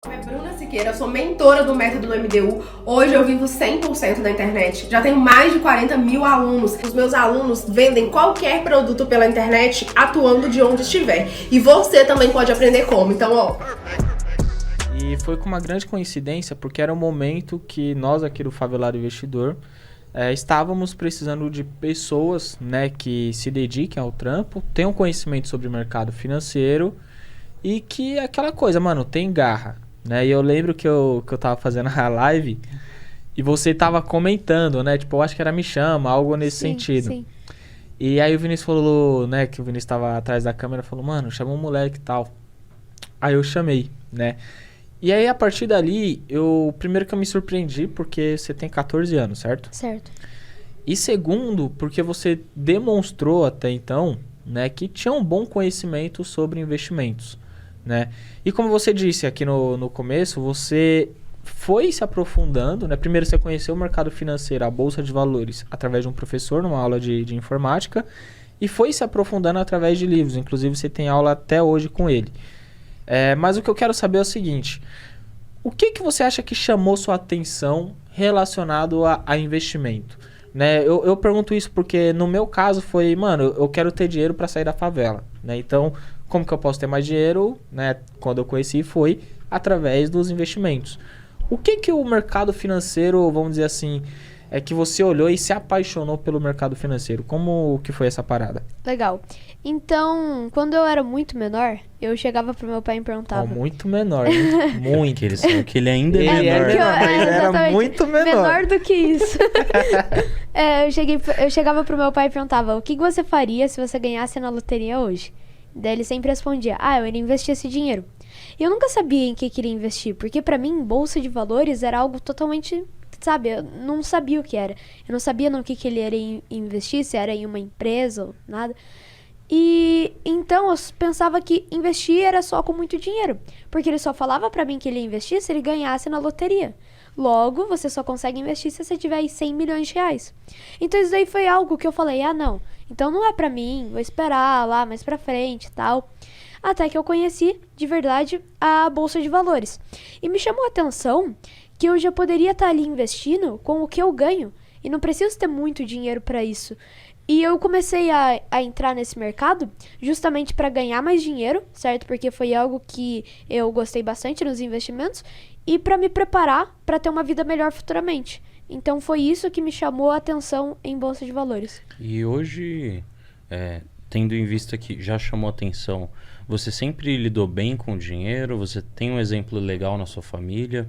Meu nome é Bruna Siqueira, eu sou mentora do método do MDU. Hoje eu vivo 100% da internet. Já tenho mais de 40 mil alunos. Os meus alunos vendem qualquer produto pela internet, atuando de onde estiver. E você também pode aprender como. Então, ó... E foi com uma grande coincidência, porque era um momento que nós aqui do Favelado Investidor estávamos precisando de pessoas, né, que se dediquem ao trampo, tenham conhecimento sobre o mercado financeiro e que é aquela coisa, mano, tem garra, né? E eu lembro que eu tava fazendo a live e você tava comentando, né? Tipo, eu acho que era Me Chama, algo nesse sentido. Sim. E aí o Vinícius falou, né, que o Vinícius tava atrás da câmera, falou, mano, chama um moleque e tal. Aí eu chamei, né? E aí, a partir dali, primeiro que eu me surpreendi, porque você tem 14 anos, certo? Certo. E segundo, porque você demonstrou até então, né, que tinha um bom conhecimento sobre investimentos, né? E como você disse aqui no começo, você foi se aprofundando, né? Primeiro você conheceu o mercado financeiro, a Bolsa de Valores, através de um professor, numa aula de informática, e foi se aprofundando através de livros. Inclusive, você tem aula até hoje com ele. Mas o que eu quero saber é o seguinte: o que você acha que chamou sua atenção relacionado a investimento? Né? Eu pergunto isso porque no meu caso foi, mano, eu quero ter dinheiro para sair da favela, né? Então, como que eu posso ter mais dinheiro, né? Quando eu conheci foi através dos investimentos. O que o mercado financeiro, vamos dizer assim, é que você olhou e se apaixonou pelo mercado financeiro? Como que foi essa parada? Legal. Então, quando eu era muito menor, eu chegava pro meu pai e perguntava... muito menor, hein? Muito. Que ele ainda é Ele menor. mas era exatamente. muito menor. Menor do que isso. Eu chegava pro meu pai e perguntava, o que você faria se você ganhasse na loteria hoje? Daí ele sempre respondia, eu iria investir esse dinheiro. E eu nunca sabia em que queria investir, porque pra mim, bolsa de valores era algo totalmente... Sabe, eu não sabia o que era. Eu não sabia no que ele iria investir, se era em uma empresa ou nada. E então eu pensava que investir era só com muito dinheiro. Porque ele só falava pra mim que ele ia investir se ele ganhasse na loteria. Logo, você só consegue investir se você tiver 100 milhões de reais. Então isso daí foi algo que eu falei, não. Então não é pra mim, vou esperar lá mais pra frente e tal. Até que eu conheci, de verdade, a Bolsa de Valores. E me chamou a atenção que eu já poderia estar ali investindo com o que eu ganho. E não preciso ter muito dinheiro para isso. E eu comecei a entrar nesse mercado justamente para ganhar mais dinheiro, certo? Porque foi algo que eu gostei bastante nos investimentos. E para me preparar para ter uma vida melhor futuramente. Então foi isso que me chamou a atenção em Bolsa de Valores. E hoje, tendo em vista que já chamou atenção, você sempre lidou bem com o dinheiro? Você tem um exemplo legal na sua família?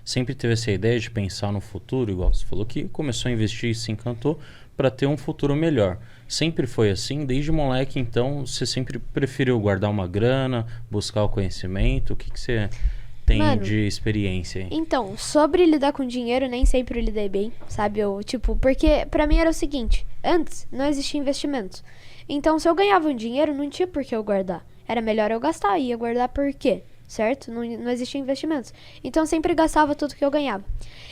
Sempre teve essa ideia de pensar no futuro, igual você falou que começou a investir e se encantou para ter um futuro melhor. Sempre foi assim? Desde moleque, então, você sempre preferiu guardar uma grana, buscar o conhecimento? O que você tem de experiência aí? Então, sobre lidar com dinheiro, nem sempre eu lidei bem, sabe? Porque pra mim era o seguinte, antes não existia investimento. Então, se eu ganhava um dinheiro, não tinha por que eu guardar. Era melhor eu gastar, ia guardar por quê? Certo? Não existia investimentos. Então eu sempre gastava tudo que eu ganhava.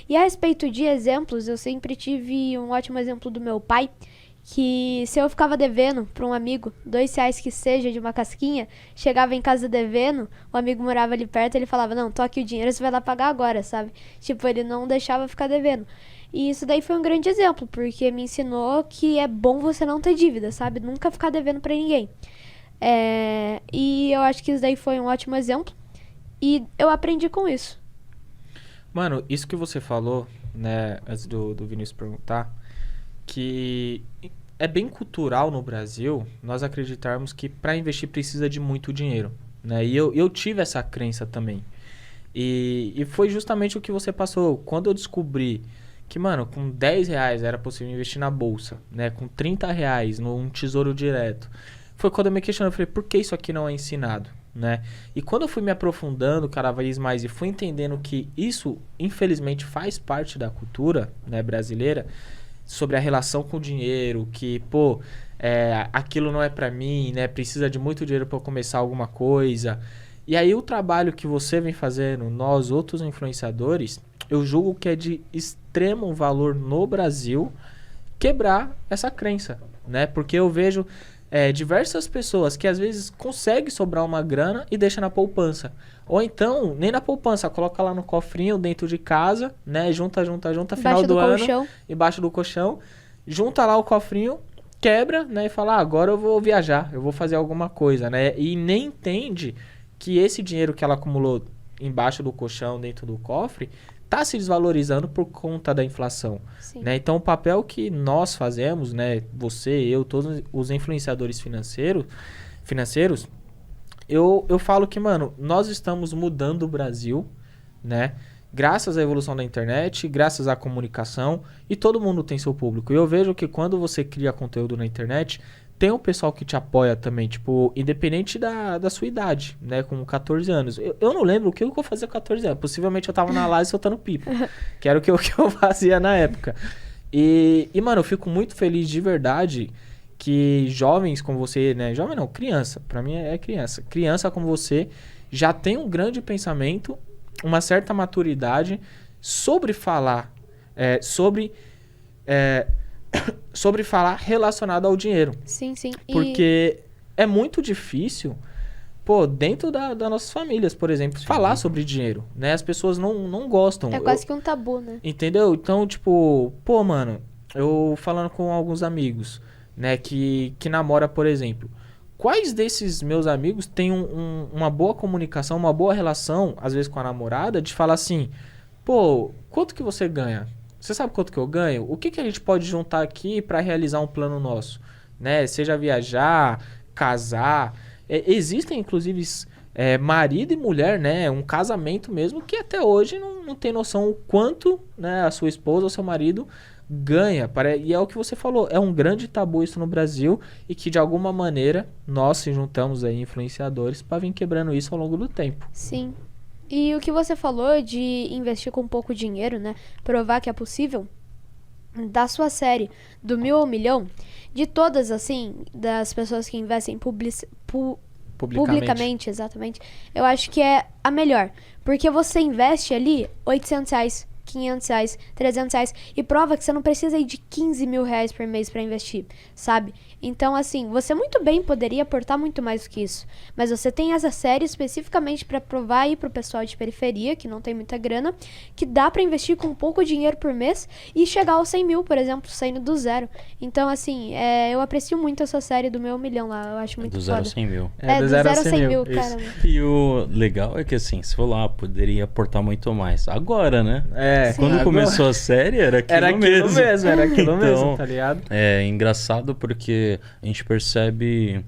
E a respeito de exemplos, eu sempre tive um ótimo exemplo do meu pai, que se eu ficava devendo para um amigo R$2 que seja de uma casquinha, chegava em casa devendo, o amigo morava ali perto, ele falava, não, tô aqui o dinheiro, você vai lá pagar agora, sabe? Tipo, ele não deixava ficar devendo. E isso daí foi um grande exemplo, porque me ensinou que é bom você não ter dívida, sabe? Nunca ficar devendo para ninguém. E eu acho que isso daí foi um ótimo exemplo. E eu aprendi com isso. Mano, isso que você falou, né, antes do Vinícius perguntar, que é bem cultural no Brasil nós acreditarmos que para investir precisa de muito dinheiro, né? E eu tive essa crença também. E foi justamente o que você passou. Quando eu descobri que, mano, com R$10 era possível investir na bolsa, né? Com R$30 num tesouro direto. Foi quando eu me questionei, eu falei, por que isso aqui não é ensinado? Né? E quando eu fui me aprofundando cada vez mais e fui entendendo que isso, infelizmente, faz parte da cultura, né, brasileira, sobre a relação com o dinheiro, que, aquilo não é pra mim, né, precisa de muito dinheiro pra eu começar alguma coisa. E aí o trabalho que você vem fazendo, nós, outros influenciadores, eu julgo que é de extremo valor no Brasil quebrar essa crença, né? Porque eu vejo diversas pessoas que às vezes conseguem sobrar uma grana e deixa na poupança. Ou então, nem na poupança, coloca lá no cofrinho dentro de casa, né? Junta, final do ano, embaixo do colchão, junta lá o cofrinho, quebra, né? E fala, agora eu vou viajar, eu vou fazer alguma coisa, né? E nem entende que esse dinheiro que ela acumulou embaixo do colchão, dentro do cofre, está se desvalorizando por conta da inflação, né? Então, o papel que nós fazemos, né? Você, eu, todos os influenciadores financeiros, eu falo que, mano, nós estamos mudando o Brasil, né? Graças à evolução da internet, graças à comunicação, e todo mundo tem seu público. E eu vejo que quando você cria conteúdo na internet, tem um pessoal que te apoia também, tipo, independente da sua idade, né? Com 14 anos. Eu não lembro o que eu fazia com 14 anos. Possivelmente eu tava na live soltando pipa, que era o que eu fazia na época. E, mano, eu fico muito feliz de verdade que jovens como você, né? Jovem não, criança. Pra mim é criança. Criança como você já tem um grande pensamento, uma certa maturidade sobre falar, sobre falar relacionado ao dinheiro. Sim. Porque é muito difícil, pô, dentro das nossas famílias, por exemplo, falar sobre dinheiro, né? As pessoas não gostam. É quase que um tabu, né? Entendeu? Então, tipo, pô, mano, eu falando com alguns amigos, né, que namora, por exemplo, quais desses meus amigos têm uma boa comunicação, uma boa relação, às vezes com a namorada, de falar assim, pô, quanto que você ganha? Você sabe quanto que eu ganho? O que a gente pode juntar aqui para realizar um plano nosso? Né? Seja viajar, casar. Existem, inclusive, marido e mulher, né? Um casamento mesmo, que até hoje não tem noção o quanto, né, a sua esposa ou seu marido ganha. E é o que você falou, é um grande tabu isso no Brasil e que, de alguma maneira, nós se juntamos aí, influenciadores, para vir quebrando isso ao longo do tempo. Sim. E o que você falou de investir com pouco dinheiro, né? Provar que é possível. Da sua série, do 1.000 ao 1.000.000, de todas, assim, das pessoas que investem publicamente, exatamente, eu acho que é a melhor. Porque você investe ali R$800, R$500, R$300 e prova que você não precisa ir de R$15.000 por mês pra investir, sabe? Então, assim, você muito bem poderia aportar muito mais do que isso, mas você tem essa série especificamente pra provar aí pro pessoal de periferia, que não tem muita grana, que dá pra investir com pouco dinheiro por mês e chegar aos 100 mil, por exemplo, saindo do zero. Então, assim, eu aprecio muito essa série do 1.000 ao 1.000.000 lá, eu acho muito do zero foda. a 100 mil. Do zero a 100 mil, caramba. E o legal é que, assim, se for lá, poderia aportar muito mais. Agora, né? Quando começou a série, era aquilo mesmo. Era aquilo mesmo, tá ligado? É engraçado porque a gente percebe